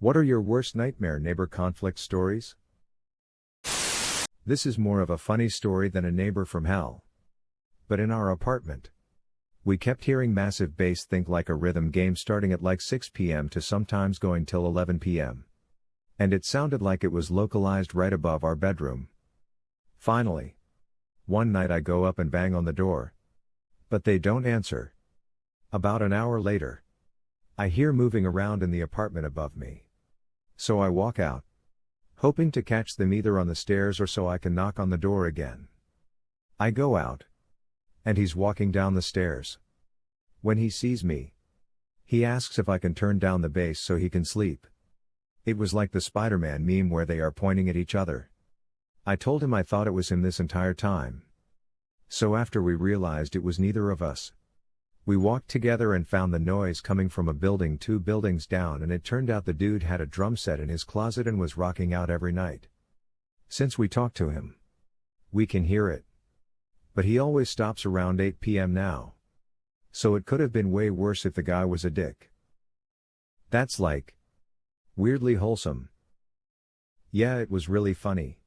What are your worst nightmare neighbor conflict stories? This is more of a funny story than a neighbor from hell. But in our apartment, we kept hearing massive bass think like a rhythm game starting at like 6 p.m. to sometimes going till 11 p.m. And it sounded like it was localized right above our bedroom. Finally, one night I go up and bang on the door. But they don't answer. About an hour later, I hear moving around in the apartment above me. So I walk out, hoping to catch them either on the stairs or so I can knock on the door again. I go out, and he's walking down the stairs. When he sees me, he asks if I can turn down the bass so he can sleep. It was like the Spider-Man meme where they are pointing at each other. I told him I thought it was him this entire time. So after we realized it was neither of us, we walked together and found the noise coming from a building 2 buildings down, and it turned out the dude had a drum set in his closet and was rocking out every night. Since we talked to him, we can hear it. But he always stops around 8 p.m. now. So it could have been way worse if the guy was a dick. That's like weirdly wholesome. Yeah, it was really funny.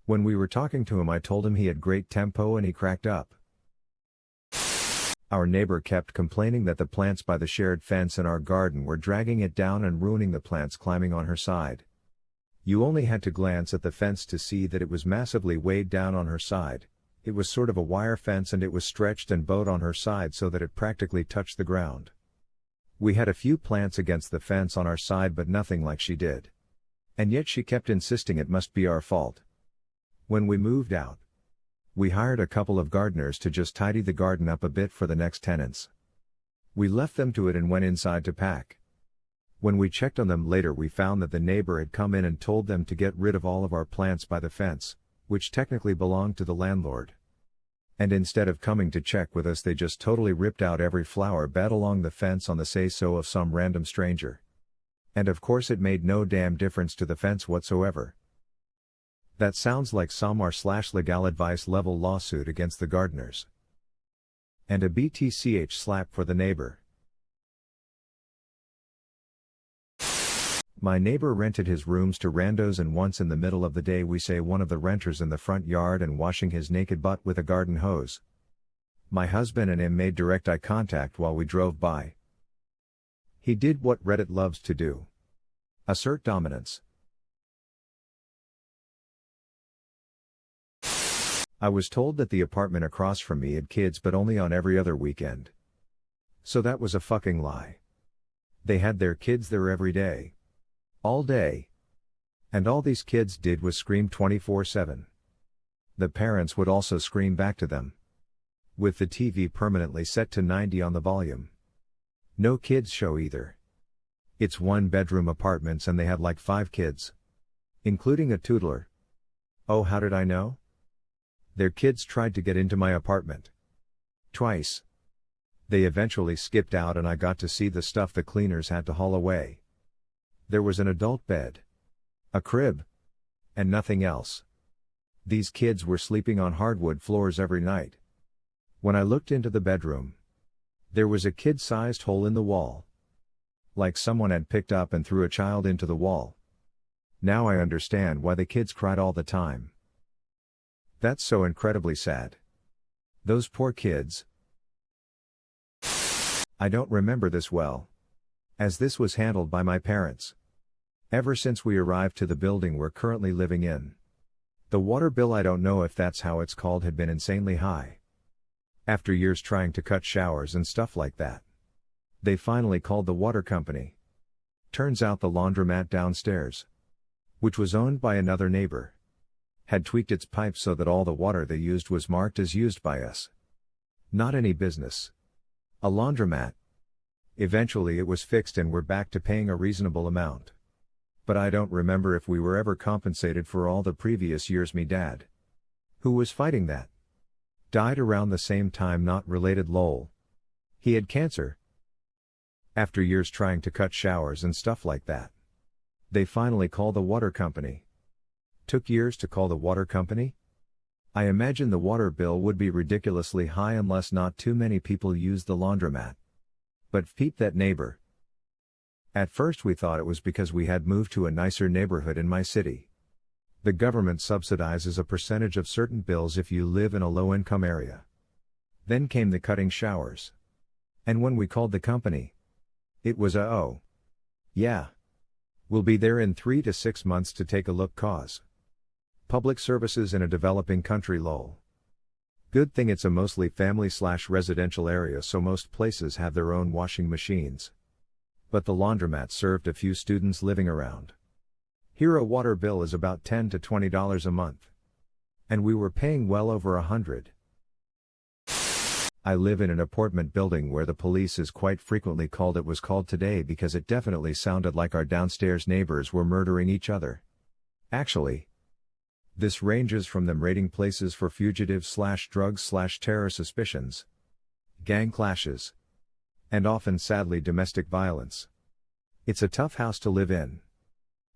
When we were talking to him, I told him he had great tempo and he cracked up. Our neighbor kept complaining that the plants by the shared fence in our garden were dragging it down and ruining the plants climbing on her side. You only had to glance at the fence to see that it was massively weighed down on her side. It was sort of a wire fence and it was stretched and bowed on her side so that it practically touched the ground. We had a few plants against the fence on our side but nothing like she did. And yet she kept insisting it must be our fault. When we moved out, we hired a couple of gardeners to just tidy the garden up a bit for the next tenants. We left them to it and went inside to pack. When we checked on them later, we found that the neighbor had come in and told them to get rid of all of our plants by the fence, which technically belonged to the landlord. And instead of coming to check with us, they just totally ripped out every flower bed along the fence on the say-so of some random stranger. And of course it made no damn difference to the fence whatsoever. That sounds like some r/legal advice level lawsuit against the gardeners. And a BTCH slap for the neighbor. My neighbor rented his rooms to randos, and once in the middle of the day we say one of the renters in the front yard and washing his naked butt with a garden hose. My husband and him made direct eye contact while we drove by. He did what Reddit loves to do. Assert dominance. I was told that the apartment across from me had kids but only on every other weekend. So that was a fucking lie. They had their kids there every day. All day. And all these kids did was scream 24/7. The parents would also scream back to them. With the TV permanently set to 90 on the volume. No kids show either. It's 1-bedroom apartments and they had like 5 kids. Including a toddler. Oh, how did I know? Their kids tried to get into my apartment. Twice. They eventually skipped out and I got to see the stuff the cleaners had to haul away. There was an adult bed, a crib, and nothing else. These kids were sleeping on hardwood floors every night. When I looked into the bedroom, there was a kid-sized hole in the wall. Like someone had picked up and threw a child into the wall. Now I understand why the kids cried all the time. That's so incredibly sad. Those poor kids. I don't remember this well, as this was handled by my parents. Ever since we arrived to the building we're currently living in. The water bill, I don't know if that's how it's called, had been insanely high. After years trying to cut showers and stuff like that, they finally called the water company. Turns out the laundromat downstairs, which was owned by another neighbor, had tweaked its pipes so that all the water they used was marked as used by us. Not any business. A laundromat. Eventually it was fixed and we're back to paying a reasonable amount. But I don't remember if we were ever compensated for all the previous years. Me dad, who was fighting that, died around the same time. Not related lol. He had cancer. After years trying to cut showers and stuff like that, they finally called the water company. Took years to call the water company? I imagine the water bill would be ridiculously high unless not too many people used the laundromat. But peep that neighbor. At first we thought it was because we had moved to a nicer neighborhood in my city. The government subsidizes a percentage of certain bills if you live in a low-income area. Then came the cutting showers. And when we called the company, it was oh. Yeah. We'll be there in 3 to 6 months to take a look cause. Public services in a developing country lol. Good thing it's a mostly family/residential area, so most places have their own washing machines. But the laundromat served a few students living around. Here a water bill is about $10 to $20 a month. And we were paying well over $100. I live in an apartment building where the police is quite frequently called. It was called today because it definitely sounded like our downstairs neighbors were murdering each other. Actually, this ranges from them raiding places for fugitives/drugs/terror suspicions, gang clashes, and often sadly domestic violence. It's a tough house to live in.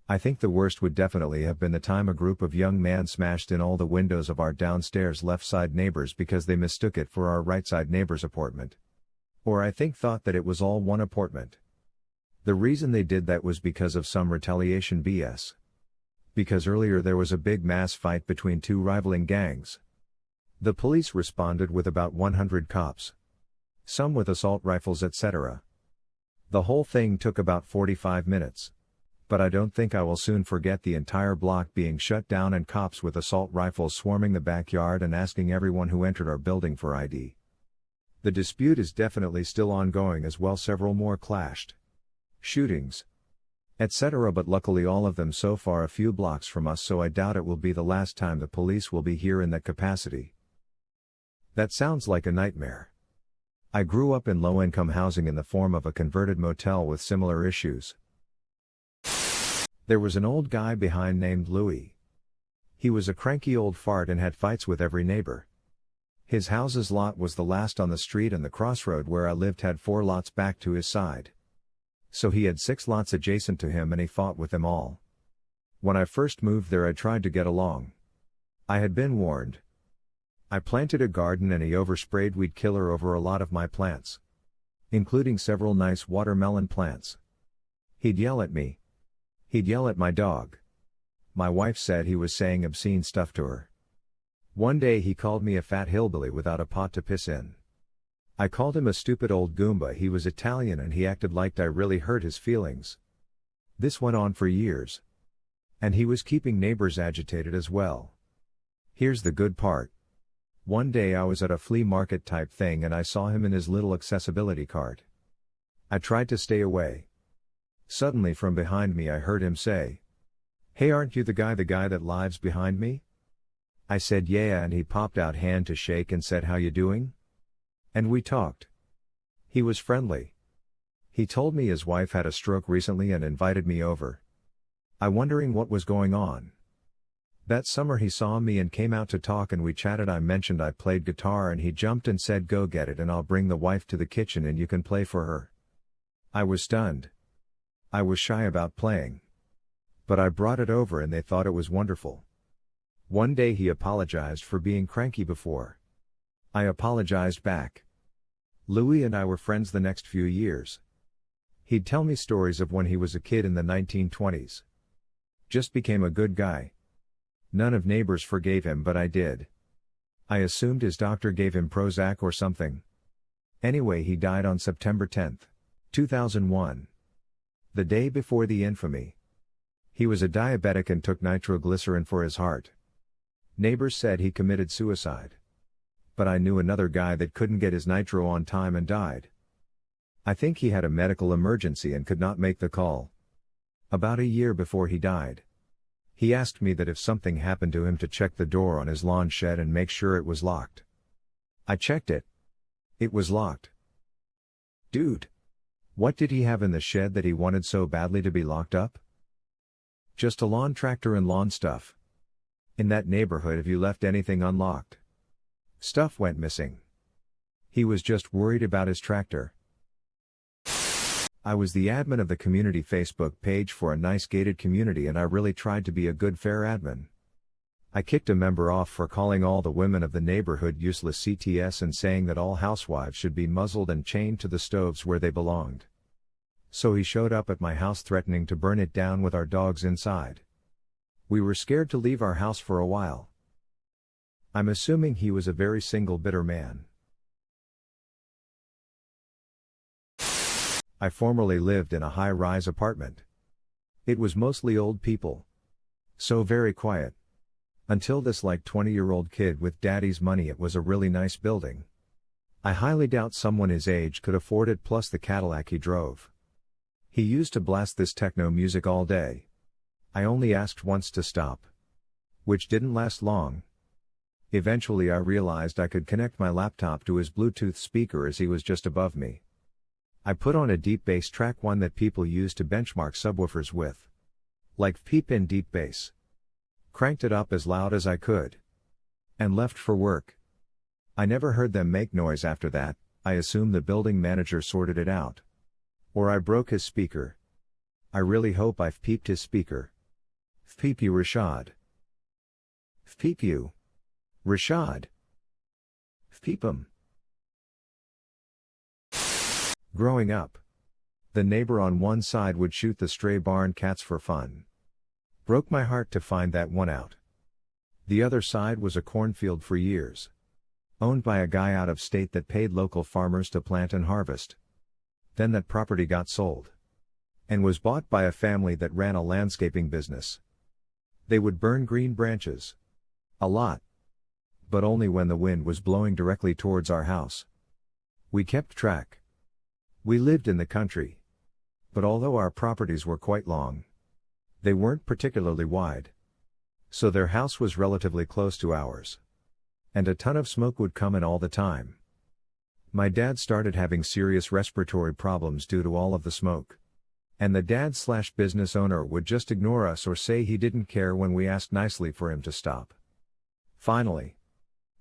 I think the worst would definitely have been the time a group of young men smashed in all the windows of our downstairs left side neighbors because they mistook it for our right side neighbor's apartment. Or I think thought that it was all one apartment. The reason they did that was because of some retaliation BS. Because earlier there was a big mass fight between two rivaling gangs. The police responded with about 100 cops. Some with assault rifles, etc. The whole thing took about 45 minutes. But I don't think I will soon forget the entire block being shut down and cops with assault rifles swarming the backyard and asking everyone who entered our building for ID. The dispute is definitely still ongoing as well. Several more clashed. Shootings, etc. But luckily all of them so far a few blocks from us, so I doubt it will be the last time the police will be here in that capacity. That sounds like a nightmare. I grew up in low-income housing in the form of a converted motel with similar issues. There was an old guy behind named Louis. He was a cranky old fart and had fights with every neighbor. His house's lot was the last on the street, and the crossroad where I lived had 4 lots back to his side. So he had 6 lots adjacent to him and he fought with them all. When I first moved there I tried to get along. I had been warned. I planted a garden and he oversprayed weed killer over a lot of my plants, including several nice watermelon plants. He'd yell at me. He'd yell at my dog. My wife said he was saying obscene stuff to her. One day he called me a fat hillbilly without a pot to piss in. I called him a stupid old Goomba. He was Italian and he acted like I really hurt his feelings. This went on for years. And he was keeping neighbors agitated as well. Here's the good part. One day I was at a flea market type thing and I saw him in his little accessibility cart. I tried to stay away. Suddenly from behind me I heard him say, "Hey, aren't you the guy that lives behind me?" I said yeah, and he popped out hand to shake and said, "How you doing?" And we talked. He was friendly. He told me his wife had a stroke recently and invited me over. I wondering what was going on. That summer he saw me and came out to talk and we chatted. I mentioned I played guitar and he jumped and said, "Go get it and I'll bring the wife to the kitchen and you can play for her." I was stunned. I was shy about playing. But I brought it over and they thought it was wonderful. One day he apologized for being cranky before. I apologized back. Louis and I were friends the next few years. He'd tell me stories of when he was a kid in the 1920s. Just became a good guy. None of neighbors forgave him, but I did. I assumed his doctor gave him Prozac or something. Anyway, he died on September 10, 2001. The day before the infamy. He was a diabetic and took nitroglycerin for his heart. Neighbors said he committed suicide. But I knew another guy that couldn't get his nitro on time and died. I think he had a medical emergency and could not make the call. About a year before he died, he asked me that if something happened to him to check the door on his lawn shed and make sure it was locked. I checked it. It was locked. Dude. What did he have in the shed that he wanted so badly to be locked up? Just a lawn tractor and lawn stuff. In that neighborhood, if you left anything unlocked, stuff went missing. He was just worried about his tractor. I was the admin of the community Facebook page for a nice gated community and I really tried to be a good fair admin. I kicked a member off for calling all the women of the neighborhood useless CTS and saying that all housewives should be muzzled and chained to the stoves where they belonged. So he showed up at my house threatening to burn it down with our dogs inside. We were scared to leave our house for a while. I'm assuming he was a very single bitter man. I formerly lived in a high-rise apartment. It was mostly old people. So very quiet. Until this like 20-year-old kid with daddy's money, it was a really nice building. I highly doubt someone his age could afford it, plus the Cadillac he drove. He used to blast this techno music all day. I only asked once to stop. Which didn't last long. Eventually I realized I could connect my laptop to his Bluetooth speaker as he was just above me. I put on a deep bass track, one that people use to benchmark subwoofers with. Like Peep-In deep bass. Cranked it up as loud as I could. And left for work. I never heard them make noise after that. I assume the building manager sorted it out. Or I broke his speaker. I really hope I've peeped his speaker. Peep you, Rashad. Peep you. Rashad. Peep him. Growing up, the neighbor on one side would shoot the stray barn cats for fun. Broke my heart to find that one out. The other side was a cornfield for years. Owned by a guy out of state that paid local farmers to plant and harvest. Then that property got sold. And was bought by a family that ran a landscaping business. They would burn green branches. A lot. But only when the wind was blowing directly towards our house. We kept track. We lived in the country. But although our properties were quite long, they weren't particularly wide. So their house was relatively close to ours. And a ton of smoke would come in all the time. My dad started having serious respiratory problems due to all of the smoke. And the dad/business owner would just ignore us or say he didn't care when we asked nicely for him to stop. Finally,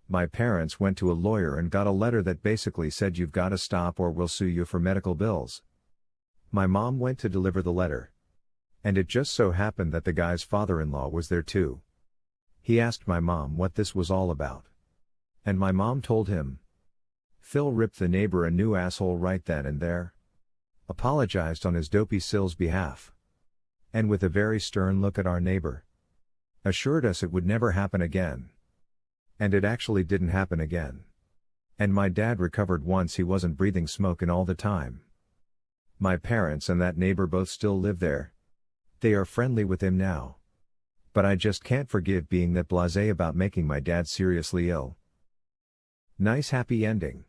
my parents went to a lawyer and got a letter that basically said, "You've got to stop or we'll sue you for medical bills." My mom went to deliver the letter. And it just so happened that the guy's father-in-law was there too. He asked my mom what this was all about. And my mom told him. Phil ripped the neighbor a new asshole right then and there. Apologized on his dopey Sill's behalf. And with a very stern look at our neighbor, assured us it would never happen again. And it actually didn't happen again. And my dad recovered once he wasn't breathing smoke in all the time. My parents and that neighbor both still live there. They are friendly with him now. But I just can't forgive being that blasé about making my dad seriously ill. Nice happy ending.